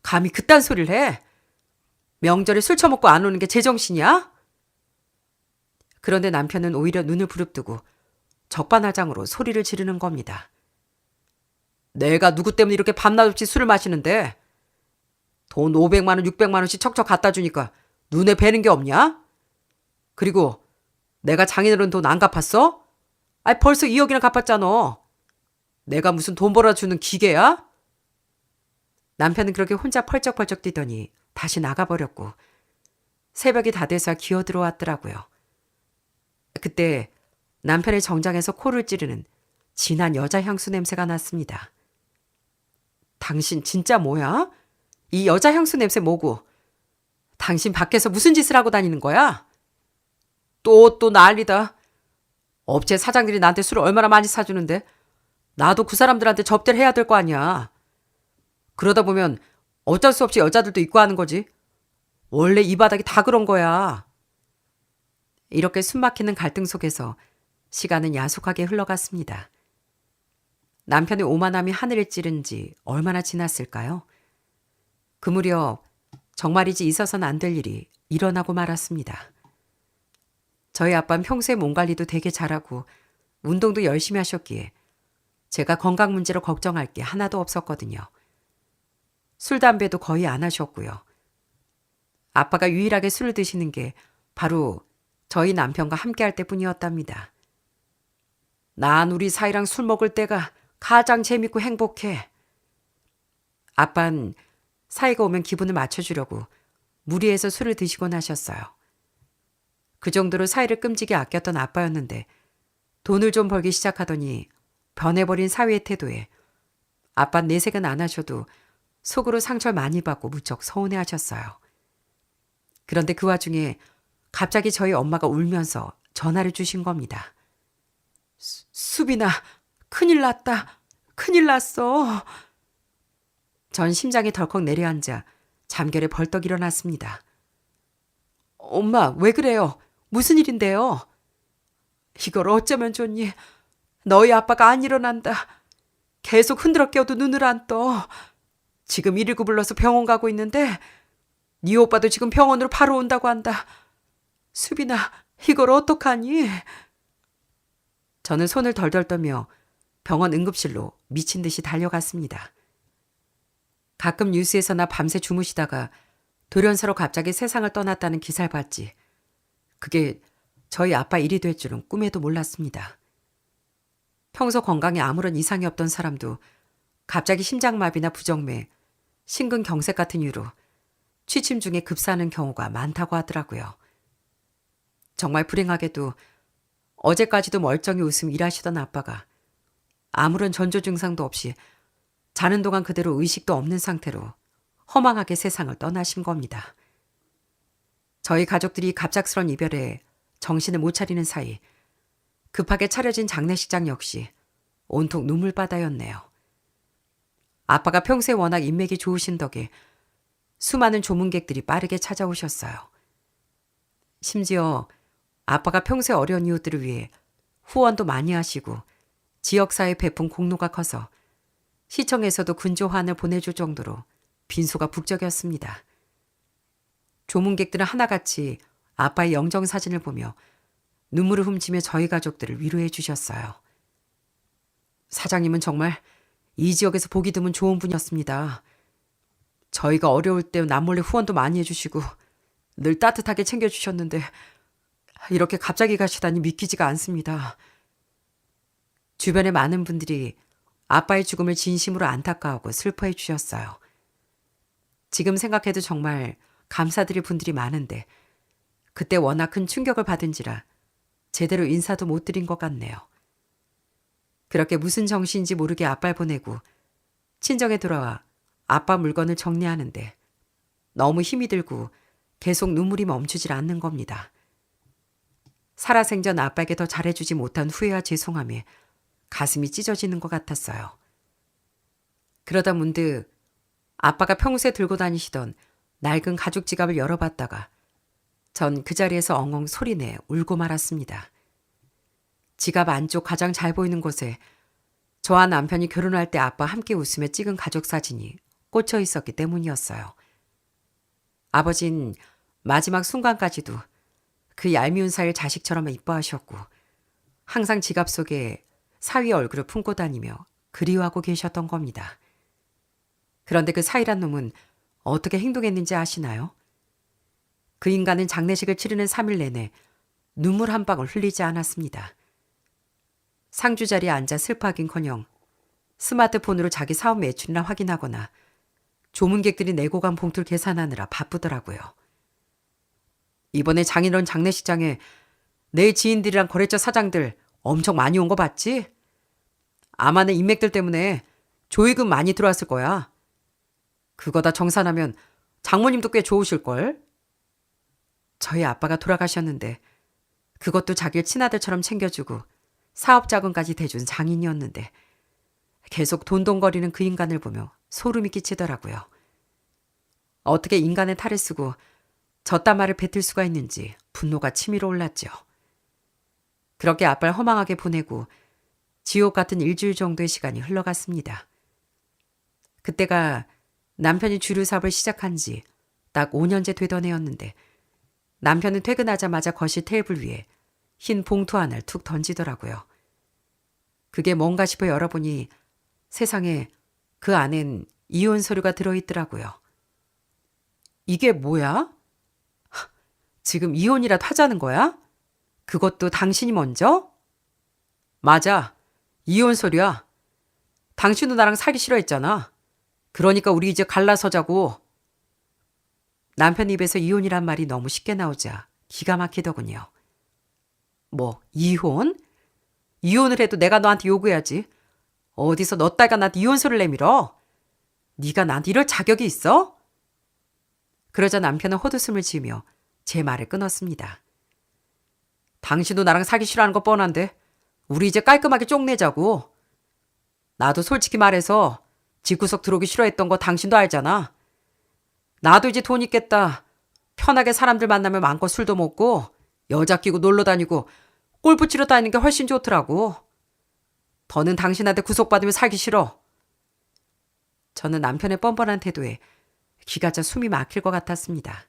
감히 그딴 소리를 해? 명절에 술 처먹고 안 오는 게 제정신이야? 그런데 남편은 오히려 눈을 부릅뜨고 적반하장으로 소리를 지르는 겁니다. 내가 누구 때문에 이렇게 밤낮 없이 술을 마시는데 돈 500만 원, 600만 원씩 척척 갖다 주니까 눈에 뵈는 게 없냐? 그리고 내가 장인어른 돈 안 갚았어? 벌써 2억이나 갚았잖아. 내가 무슨 돈 벌어주는 기계야? 남편은 그렇게 혼자 펄쩍펄쩍 뛰더니 다시 나가버렸고 새벽이 다 돼서 기어 들어왔더라고요. 그때 남편의 정장에서 코를 찌르는 진한 여자 향수 냄새가 났습니다. 당신 진짜 뭐야? 이 여자 향수 냄새 뭐고? 당신 밖에서 무슨 짓을 하고 다니는 거야? 또 난리다. 업체 사장들이 나한테 술을 얼마나 많이 사주는데 나도 그 사람들한테 접대를 해야 될 거 아니야. 그러다 보면 어쩔 수 없이 여자들도 있고 하는 거지. 원래 이 바닥이 다 그런 거야. 이렇게 숨막히는 갈등 속에서 시간은 야속하게 흘러갔습니다. 남편의 오만함이 하늘을 찌른 지 얼마나 지났을까요? 그 무렵 정말이지 있어서는 안 될 일이 일어나고 말았습니다. 저희 아빠는 평소에 몸 관리도 되게 잘하고 운동도 열심히 하셨기에 제가 건강 문제로 걱정할 게 하나도 없었거든요. 술, 담배도 거의 안 하셨고요. 아빠가 유일하게 술을 드시는 게 바로 저희 남편과 함께할 때뿐이었답니다. 난 우리 사이랑 술 먹을 때가 가장 재밌고 행복해. 아빠는 사이가 오면 기분을 맞춰주려고 무리해서 술을 드시곤 하셨어요. 그 정도로 사이를 끔찍이 아꼈던 아빠였는데 돈을 좀 벌기 시작하더니 변해버린 사위의 태도에 아빠는 내색은 안 하셔도 속으로 상처를 많이 받고 무척 서운해하셨어요. 그런데 그 와중에 갑자기 저희 엄마가 울면서 전화를 주신 겁니다. 수빈아, 큰일 났다. 큰일 났어. 전 심장이 덜컥 내려앉아 잠결에 벌떡 일어났습니다. 엄마, 왜 그래요? 무슨 일인데요? 이걸 어쩌면 좋니? 너희 아빠가 안 일어난다. 계속 흔들어 깨워도 눈을 안 떠. 지금 119 불러서 병원 가고 있는데 네 오빠도 지금 병원으로 바로 온다고 한다. 수빈아, 이걸 어떡하니? 저는 손을 덜덜 떨며 병원 응급실로 미친 듯이 달려갔습니다. 가끔 뉴스에서나 밤새 주무시다가 돌연사로 갑자기 세상을 떠났다는 기사를 봤지. 그게 저희 아빠 일이 될 줄은 꿈에도 몰랐습니다. 평소 건강에 아무런 이상이 없던 사람도 갑자기 심장마비나 부정맥, 심근경색 같은 이유로 취침 중에 급사하는 경우가 많다고 하더라고요. 정말 불행하게도 어제까지도 멀쩡히 웃으며 일하시던 아빠가 아무런 전조 증상도 없이 자는 동안 그대로 의식도 없는 상태로 허망하게 세상을 떠나신 겁니다. 저희 가족들이 갑작스런 이별에 정신을 못 차리는 사이 급하게 차려진 장례식장 역시 온통 눈물바다였네요. 아빠가 평소에 워낙 인맥이 좋으신 덕에 수많은 조문객들이 빠르게 찾아오셨어요. 심지어 아빠가 평소에 어려운 이웃들을 위해 후원도 많이 하시고 지역사회 베푼 공로가 커서 시청에서도 근조환을 보내줄 정도로 빈소가 북적였습니다. 조문객들은 하나같이 아빠의 영정사진을 보며 눈물을 훔치며 저희 가족들을 위로해 주셨어요. 사장님은 정말 이 지역에서 보기 드문 좋은 분이었습니다. 저희가 어려울 때 남몰래 후원도 많이 해주시고 늘 따뜻하게 챙겨주셨는데 이렇게 갑자기 가시다니 믿기지가 않습니다. 주변의 많은 분들이 아빠의 죽음을 진심으로 안타까워하고 슬퍼해 주셨어요. 지금 생각해도 정말 감사드릴 분들이 많은데 그때 워낙 큰 충격을 받은지라 제대로 인사도 못 드린 것 같네요. 그렇게 무슨 정신인지 모르게 아빠를 보내고 친정에 돌아와 아빠 물건을 정리하는데 너무 힘이 들고 계속 눈물이 멈추질 않는 겁니다. 살아생전 아빠에게 더 잘해주지 못한 후회와 죄송함에 가슴이 찢어지는 것 같았어요. 그러다 문득 아빠가 평소에 들고 다니시던 낡은 가죽 지갑을 열어봤다가 전 그 자리에서 엉엉 소리내 울고 말았습니다. 지갑 안쪽 가장 잘 보이는 곳에 저와 남편이 결혼할 때 아빠 함께 웃으며 찍은 가족 사진이 꽂혀 있었기 때문이었어요. 아버진 마지막 순간까지도 그 얄미운 사이를 자식처럼 이뻐하셨고 항상 지갑 속에 사위의 얼굴을 품고 다니며 그리워하고 계셨던 겁니다. 그런데 그 사위란 놈은 어떻게 행동했는지 아시나요? 그 인간은 장례식을 치르는 3일 내내 눈물 한 방울 흘리지 않았습니다. 상주 자리에 앉아 슬퍼하긴커녕 스마트폰으로 자기 사업 매출이나 확인하거나 조문객들이 내고 간 봉투를 계산하느라 바쁘더라고요. 이번에 장인어른 장례식장에 내 지인들이랑 거래처 사장들 엄청 많이 온 거 봤지? 아마 내 인맥들 때문에 조의금 많이 들어왔을 거야. 그거 다 정산하면 장모님도 꽤 좋으실걸? 저희 아빠가 돌아가셨는데 그것도 자기를 친아들처럼 챙겨주고 사업 자금까지 대준 장인이었는데 계속 돈돈거리는 그 인간을 보며 소름이 끼치더라고요. 어떻게 인간의 탈을 쓰고 저딴 말을 뱉을 수가 있는지 분노가 치밀어 올랐죠. 그렇게 아빠를 허망하게 보내고 지옥 같은 일주일 정도의 시간이 흘러갔습니다. 그때가 남편이 주류 사업을 시작한 지 딱 5년째 되던 해였는데 남편은 퇴근하자마자 거실 테이블 위에 흰 봉투 하나를 툭 던지더라고요. 그게 뭔가 싶어 열어보니 세상에 그 안엔 이혼 서류가 들어있더라고요. 이게 뭐야? 지금 이혼이라도 하자는 거야? 그것도 당신이 먼저? 맞아. 이혼 서류야. 당신도 나랑 살기 싫어했잖아. 그러니까 우리 이제 갈라서자고. 남편 입에서 이혼이란 말이 너무 쉽게 나오자 기가 막히더군요. 뭐 이혼? 이혼을 해도 내가 너한테 요구해야지. 어디서 너 딸과 나한테 이혼서를 내밀어? 네가 나한테 이럴 자격이 있어? 그러자 남편은 헛웃음을 지으며 제 말을 끊었습니다. 당신도 나랑 사기 싫어하는 거 뻔한데 우리 이제 깔끔하게 쪽내자고. 나도 솔직히 말해서 집구석 들어오기 싫어했던 거 당신도 알잖아. 나도 이제 돈 있겠다. 편하게 사람들 만나면 마음껏 술도 먹고 여자 끼고 놀러 다니고 골프 치러 다니는 게 훨씬 좋더라고. 더는 당신한테 구속받으면 살기 싫어. 저는 남편의 뻔뻔한 태도에 기가 차 숨이 막힐 것 같았습니다.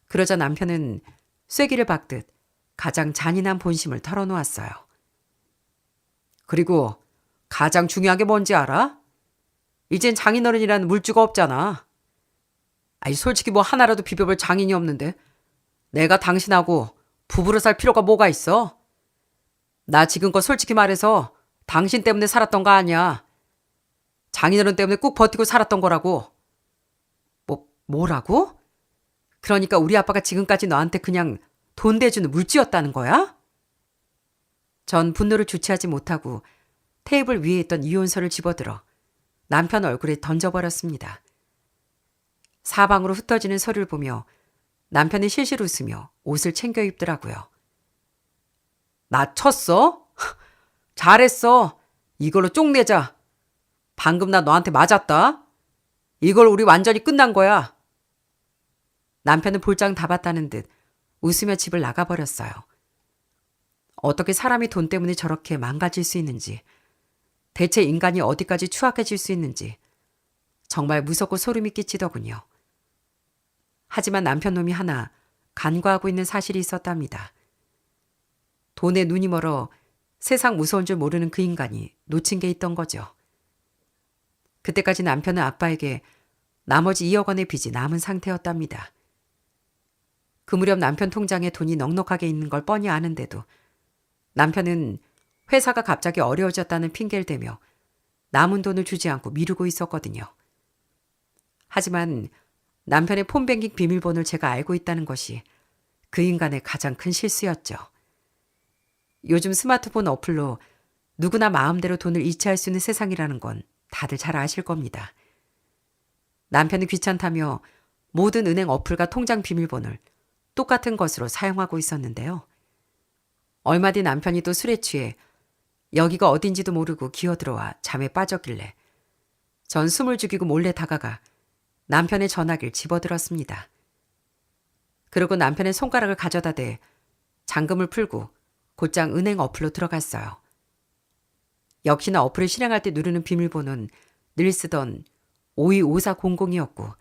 그러자 남편은 쐐기를 박듯 가장 잔인한 본심을 털어놓았어요. 그리고 가장 중요한 게 뭔지 알아? 이젠 장인어른이라는 물주가 없잖아. 아니 솔직히 뭐 하나라도 비벼볼 장인이 없는데 내가 당신하고 부부로 살 필요가 뭐가 있어? 나 지금껏 솔직히 말해서 당신 때문에 살았던 거 아니야. 장인어른 때문에 꾹 버티고 살았던 거라고. 뭐라고? 그러니까 우리 아빠가 지금까지 너한테 그냥 돈 대주는 물쥐였다는 거야? 전 분노를 주체하지 못하고 테이블 위에 있던 이혼서를 집어들어 남편 얼굴에 던져버렸습니다. 사방으로 흩어지는 서류를 보며 남편이 실실 웃으며 옷을 챙겨 입더라고요. 나 쳤어? 잘했어. 이걸로 쪽내자. 방금 나 너한테 맞았다. 이걸 우리 완전히 끝난 거야. 남편은 볼장 다 봤다는 듯 웃으며 집을 나가버렸어요. 어떻게 사람이 돈 때문에 저렇게 망가질 수 있는지, 대체 인간이 어디까지 추악해질 수 있는지 정말 무섭고 소름이 끼치더군요. 하지만 남편 놈이 하나 간과하고 있는 사실이 있었답니다. 돈에 눈이 멀어 세상 무서운 줄 모르는 그 인간이 놓친 게 있던 거죠. 그때까지 남편은 아빠에게 나머지 2억 원의 빚이 남은 상태였답니다. 그 무렵 남편 통장에 돈이 넉넉하게 있는 걸 뻔히 아는데도 남편은 회사가 갑자기 어려워졌다는 핑계를 대며 남은 돈을 주지 않고 미루고 있었거든요. 하지만 남편의 폰뱅킹 비밀번호를 제가 알고 있다는 것이 그 인간의 가장 큰 실수였죠. 요즘 스마트폰 어플로 누구나 마음대로 돈을 이체할 수 있는 세상이라는 건 다들 잘 아실 겁니다. 남편은 귀찮다며 모든 은행 어플과 통장 비밀번호를 똑같은 것으로 사용하고 있었는데요. 얼마 뒤 남편이 또 술에 취해 여기가 어딘지도 모르고 기어들어와 잠에 빠졌길래 전 숨을 죽이고 몰래 다가가 남편의 전화기를 집어들었습니다. 그리고 남편의 손가락을 가져다 대 잠금을 풀고 곧장 은행 어플로 들어갔어요. 역시나 어플을 실행할 때 누르는 비밀번호는 늘 쓰던 525400이었고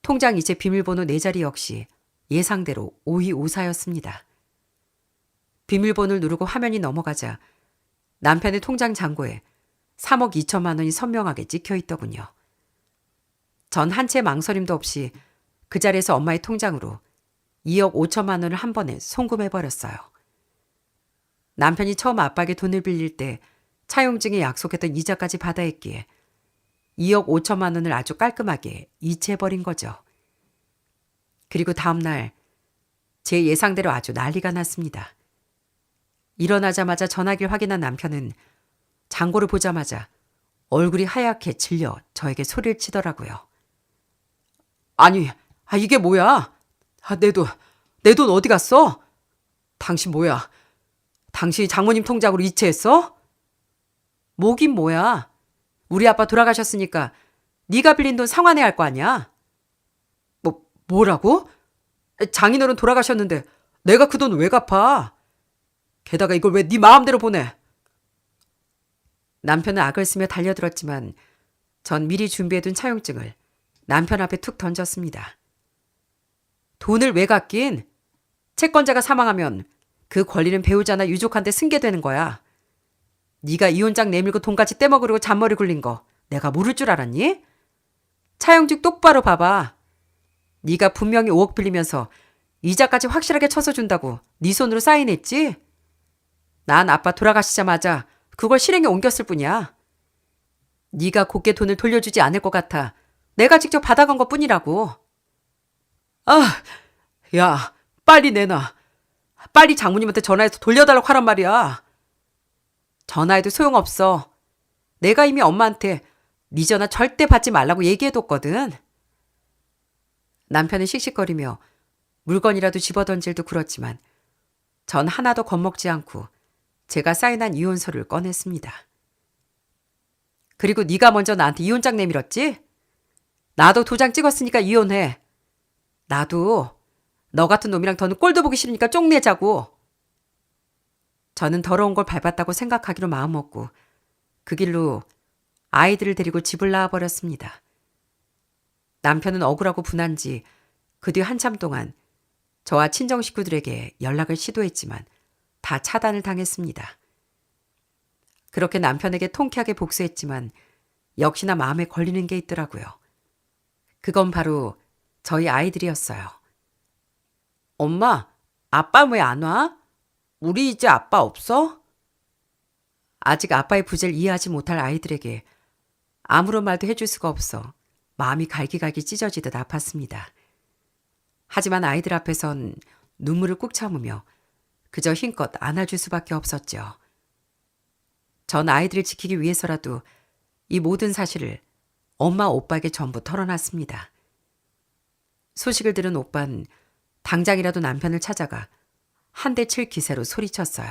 통장 이체 비밀번호 4자리 역시 예상대로 5254였습니다. 비밀번호를 누르고 화면이 넘어가자 남편의 통장 잔고에 3억 2천만 원이 선명하게 찍혀 있더군요. 전 한 채 망설임도 없이 그 자리에서 엄마의 통장으로 2억 5천만 원을 한 번에 송금해버렸어요. 남편이 처음 아빠에게 돈을 빌릴 때 차용증에 약속했던 이자까지 받아 했기에 2억 5천만 원을 아주 깔끔하게 이체해버린 거죠. 그리고 다음 날 제 예상대로 아주 난리가 났습니다. 일어나자마자 전화기를 확인한 남편은 잔고를 보자마자 얼굴이 하얗게 질려 저에게 소리를 치더라고요. 아니, 이게 뭐야? 내 돈 어디 갔어? 당신 뭐야? 당신이 장모님 통장으로 이체했어? 뭐긴 뭐야? 우리 아빠 돌아가셨으니까 네가 빌린 돈 상환해야 할 거 아니야? 뭐라고? 장인어른 돌아가셨는데 내가 그 돈 왜 갚아? 게다가 이걸 왜 네 마음대로 보내? 남편은 악을 쓰며 달려들었지만 전 미리 준비해둔 차용증을 남편 앞에 툭 던졌습니다. 돈을 왜 갚긴? 채권자가 사망하면 그 권리는 배우자나 유족한테 승계되는 거야. 네가 이혼장 내밀고 돈까지 떼먹으려고 잔머리 굴린 거 내가 모를 줄 알았니? 차용증 똑바로 봐봐. 네가 분명히 5억 빌리면서 이자까지 확실하게 쳐서 준다고 네 손으로 사인했지? 난 아빠 돌아가시자마자 그걸 실행에 옮겼을 뿐이야. 네가 곱게 돈을 돌려주지 않을 것 같아 내가 직접 받아간 것뿐이라고. 야, 빨리 내놔. 빨리 장모님한테 전화해서 돌려달라고 하란 말이야. 전화해도 소용없어. 내가 이미 엄마한테 네 전화 절대 받지 말라고 얘기해뒀거든. 남편은 씩씩거리며 물건이라도 집어던질도 그렇지만 전 하나도 겁먹지 않고 제가 사인한 이혼서를 꺼냈습니다. 그리고 네가 먼저 나한테 이혼장 내밀었지? 나도 도장 찍었으니까 이혼해. 나도 너 같은 놈이랑 더는 꼴도 보기 싫으니까 쪽내자고. 저는 더러운 걸 밟았다고 생각하기로 마음먹고 그 길로 아이들을 데리고 집을 나와버렸습니다. 남편은 억울하고 분한지 그 뒤 한참 동안 저와 친정 식구들에게 연락을 시도했지만 다 차단을 당했습니다. 그렇게 남편에게 통쾌하게 복수했지만 역시나 마음에 걸리는 게 있더라고요. 그건 바로 저희 아이들이었어요. 엄마, 아빠 왜 안 와? 우리 이제 아빠 없어? 아직 아빠의 부재를 이해하지 못할 아이들에게 아무런 말도 해줄 수가 없어 마음이 갈기갈기 찢어지듯 아팠습니다. 하지만 아이들 앞에선 눈물을 꾹 참으며 그저 힘껏 안아줄 수밖에 없었죠. 전 아이들을 지키기 위해서라도 이 모든 사실을 엄마 오빠에게 전부 털어놨습니다. 소식을 들은 오빠는 당장이라도 남편을 찾아가 한 대 칠 기세로 소리쳤어요.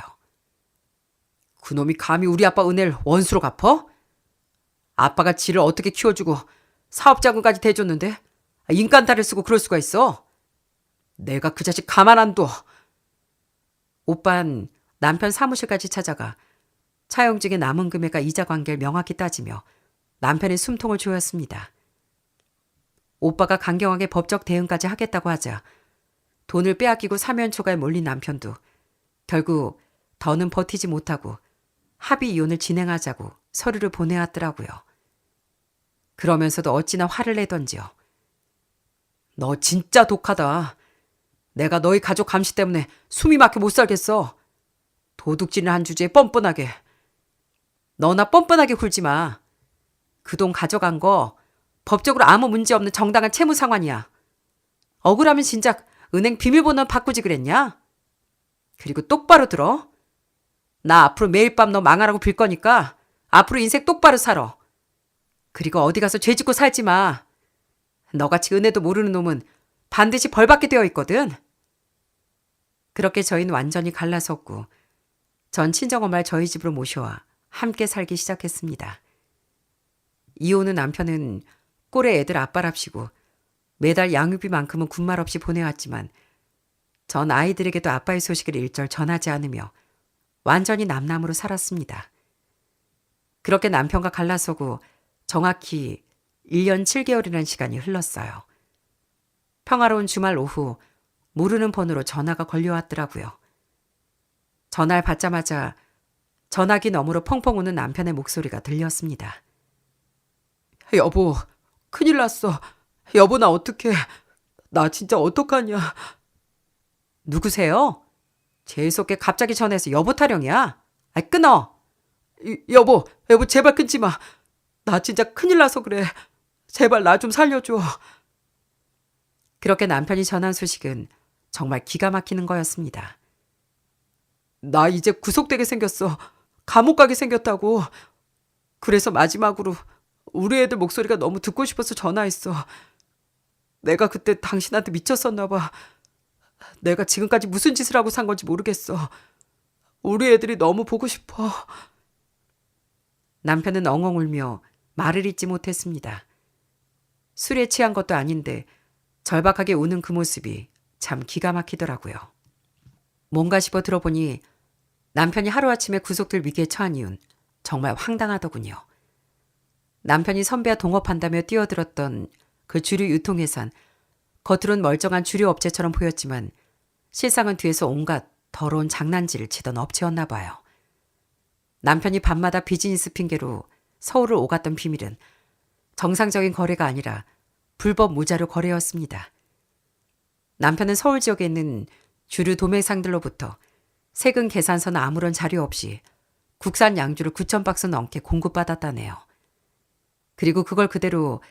그놈이 감히 우리 아빠 은혜를 원수로 갚어? 아빠가 지를 어떻게 키워주고 사업자금까지 대줬는데 인간탈을 쓰고 그럴 수가 있어? 내가 그 자식 가만 안 둬. 오빤 남편 사무실까지 찾아가 차용증의 남은 금액과 이자 관계를 명확히 따지며 남편의 숨통을 조였습니다. 오빠가 강경하게 법적 대응까지 하겠다고 하자 돈을 빼앗기고 사면초가에 몰린 남편도 결국 더는 버티지 못하고 합의 이혼을 진행하자고 서류를 보내왔더라고요. 그러면서도 어찌나 화를 내던지요. 너 진짜 독하다. 내가 너희 가족 감시 때문에 숨이 막혀 못 살겠어. 도둑질을 한 주제에 뻔뻔하게. 너나 뻔뻔하게 굴지 마. 그 돈 가져간 거 법적으로 아무 문제 없는 정당한 채무 상환이야. 억울하면 진작 은행 비밀번호 바꾸지 그랬냐? 그리고 똑바로 들어. 나 앞으로 매일 밤 너 망하라고 빌 거니까 앞으로 인생 똑바로 살아. 그리고 어디 가서 죄 짓고 살지 마. 너같이 은혜도 모르는 놈은 반드시 벌받게 되어 있거든. 그렇게 저희는 완전히 갈라섰고 전 친정엄마를 저희 집으로 모셔와 함께 살기 시작했습니다. 이혼 후 남편은 꼴에 애들 아빠랍시고 매달 양육비만큼은 군말 없이 보내왔지만 전 아이들에게도 아빠의 소식을 일절 전하지 않으며 완전히 남남으로 살았습니다. 그렇게 남편과 갈라서고 정확히 1년 7개월이라는 시간이 흘렀어요. 평화로운 주말 오후 모르는 번호로 전화가 걸려왔더라고요. 전화를 받자마자 전화기 너머로 펑펑 우는 남편의 목소리가 들렸습니다. 여보, 큰일 났어. 여보, 나 어떡해. 나 진짜 어떡하냐. 누구세요? 재수없게 갑자기 전화해서 여보 타령이야. 아이, 끊어. 여보 제발 끊지 마. 나 진짜 큰일 나서 그래. 제발 나 좀 살려줘. 그렇게 남편이 전한 소식은 정말 기가 막히는 거였습니다. 나 이제 구속되게 생겼어. 감옥 가게 생겼다고. 그래서 마지막으로 우리 애들 목소리가 너무 듣고 싶어서 전화했어. 내가 그때 당신한테 미쳤었나 봐. 내가 지금까지 무슨 짓을 하고 산 건지 모르겠어. 우리 애들이 너무 보고 싶어. 남편은 엉엉 울며 말을 잇지 못했습니다. 술에 취한 것도 아닌데 절박하게 우는 그 모습이 참 기가 막히더라고요. 뭔가 싶어 들어보니 남편이 하루아침에 구속될 위기에 처한 이유는 정말 황당하더군요. 남편이 선배와 동업한다며 뛰어들었던 그 주류 유통회사는 겉으론 멀쩡한 주류 업체처럼 보였지만 실상은 뒤에서 온갖 더러운 장난질을 치던 업체였나 봐요. 남편이 밤마다 비즈니스 핑계로 서울을 오갔던 비밀은 정상적인 거래가 아니라 불법 무자료 거래였습니다. 남편은 서울 지역에 있는 주류 도매상들로부터 세금 계산서나 아무런 자료 없이 국산 양주를 9,000박스 넘게 공급받았다네요. 그리고 그걸 그대로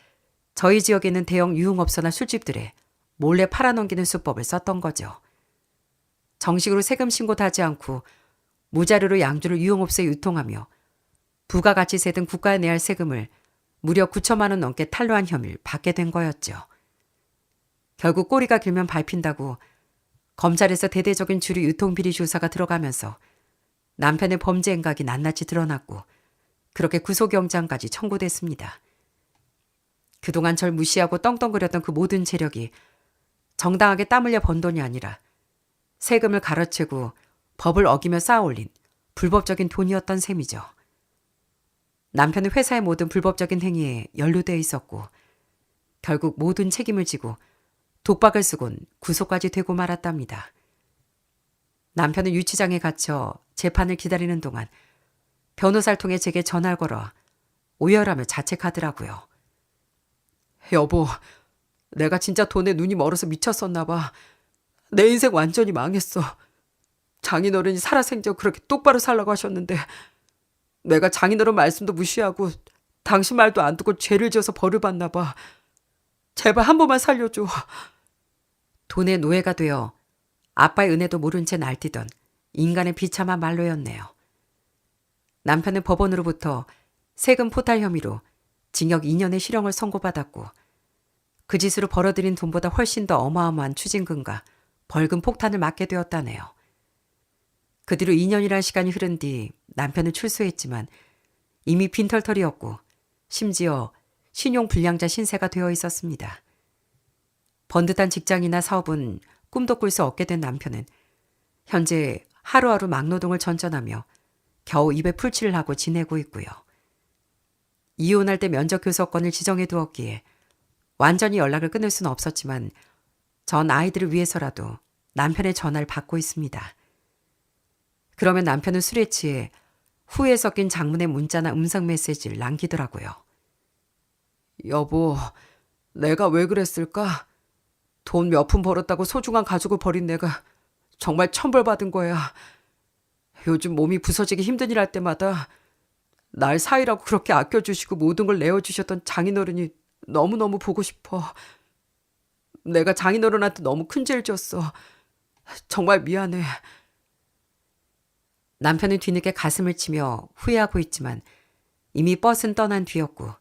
저희 지역에 있는 대형 유흥업소나 술집들에 몰래 팔아넘기는 수법을 썼던 거죠. 정식으로 세금 신고도 하지 않고 무자료로 양주를 유흥업소에 유통하며 부가가치세 등 국가에 내야 할 세금을 무려 9천만 원 넘게 탈루한 혐의를 받게 된 거였죠. 결국 꼬리가 길면 밟힌다고 검찰에서 대대적인 주류 유통비리 조사가 들어가면서 남편의 범죄 행각이 낱낱이 드러났고 그렇게 구속영장까지 청구됐습니다. 그동안 절 무시하고 떵떵거렸던 그 모든 재력이 정당하게 땀 흘려 번 돈이 아니라 세금을 가로채고 법을 어기며 쌓아올린 불법적인 돈이었던 셈이죠. 남편은 회사의 모든 불법적인 행위에 연루되어 있었고 결국 모든 책임을 지고 독박을 쓰곤 구속까지 되고 말았답니다. 남편은 유치장에 갇혀 재판을 기다리는 동안 변호사를 통해 제게 전화를 걸어 오열하며 자책하더라고요. 여보, 내가 진짜 돈에 눈이 멀어서 미쳤었나 봐. 내 인생 완전히 망했어. 장인어른이 살아생전 그렇게 똑바로 살라고 하셨는데 내가 장인어른 말씀도 무시하고 당신 말도 안 듣고 죄를 지어서 벌을 받나 봐. 제발 한 번만 살려줘. 돈의 노예가 되어 아빠의 은혜도 모른 채 날뛰던 인간의 비참한 말로였네요. 남편은 법원으로부터 세금 포탈 혐의로 징역 2년의 실형을 선고받았고 그 짓으로 벌어들인 돈보다 훨씬 더 어마어마한 추징금과 벌금 폭탄을 맞게 되었다네요. 그 뒤로 2년이라는 시간이 흐른 뒤 남편은 출소했지만 이미 빈털털이었고 심지어 신용불량자 신세가 되어 있었습니다. 번듯한 직장이나 사업은 꿈도 꿀 수 없게 된 남편은 현재 하루하루 막노동을 전전하며 겨우 입에 풀칠을 하고 지내고 있고요. 이혼할 때 면접 교섭권을 지정해 두었기에 완전히 연락을 끊을 수는 없었지만 전 아이들을 위해서라도 남편의 전화를 받고 있습니다. 그러면 남편은 술에 취해 후에 섞인 장문의 문자나 음성 메시지를 남기더라고요. 여보, 내가 왜 그랬을까? 돈 몇 푼 벌었다고 소중한 가족을 버린 내가 정말 천벌 받은 거야. 요즘 몸이 부서지기 힘든 일 할 때마다 날 사이라고 그렇게 아껴주시고 모든 걸 내어주셨던 장인어른이 너무너무 보고 싶어. 내가 장인어른한테 너무 큰 죄를 졌어. 정말 미안해. 남편은 뒤늦게 가슴을 치며 후회하고 있지만 이미 버스는 떠난 뒤였고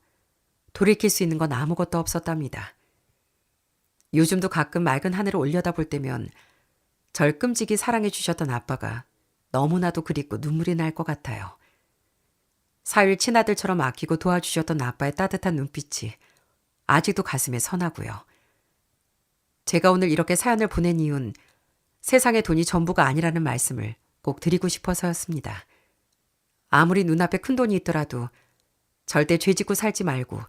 돌이킬 수 있는 건 아무것도 없었답니다. 요즘도 가끔 맑은 하늘을 올려다볼 때면 절 끔찍이 사랑해 주셨던 아빠가 너무나도 그립고 눈물이 날 것 같아요. 사위를 친아들처럼 아끼고 도와주셨던 아빠의 따뜻한 눈빛이 아직도 가슴에 선하고요. 제가 오늘 이렇게 사연을 보낸 이유는 세상의 돈이 전부가 아니라는 말씀을 꼭 드리고 싶어서였습니다. 아무리 눈앞에 큰 돈이 있더라도 절대 죄짓고 살지 말고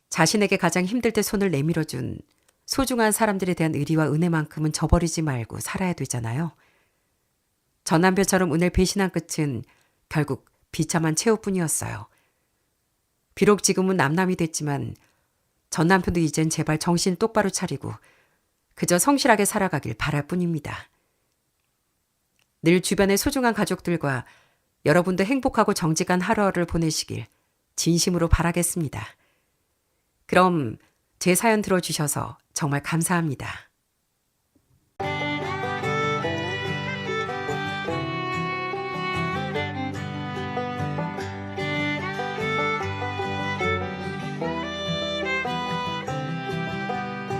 자신에게 가장 힘들 때 손을 내밀어준 소중한 사람들에 대한 의리와 은혜만큼은 저버리지 말고 살아야 되잖아요. 전 남편처럼 은혜를 배신한 끝은 결국 비참한 최후뿐이었어요. 비록 지금은 남남이 됐지만 전 남편도 이젠 제발 정신 똑바로 차리고 그저 성실하게 살아가길 바랄 뿐입니다. 늘 주변의 소중한 가족들과 여러분도 행복하고 정직한 하루를 보내시길 진심으로 바라겠습니다. 그럼 제 사연 들어주셔서 정말 감사합니다.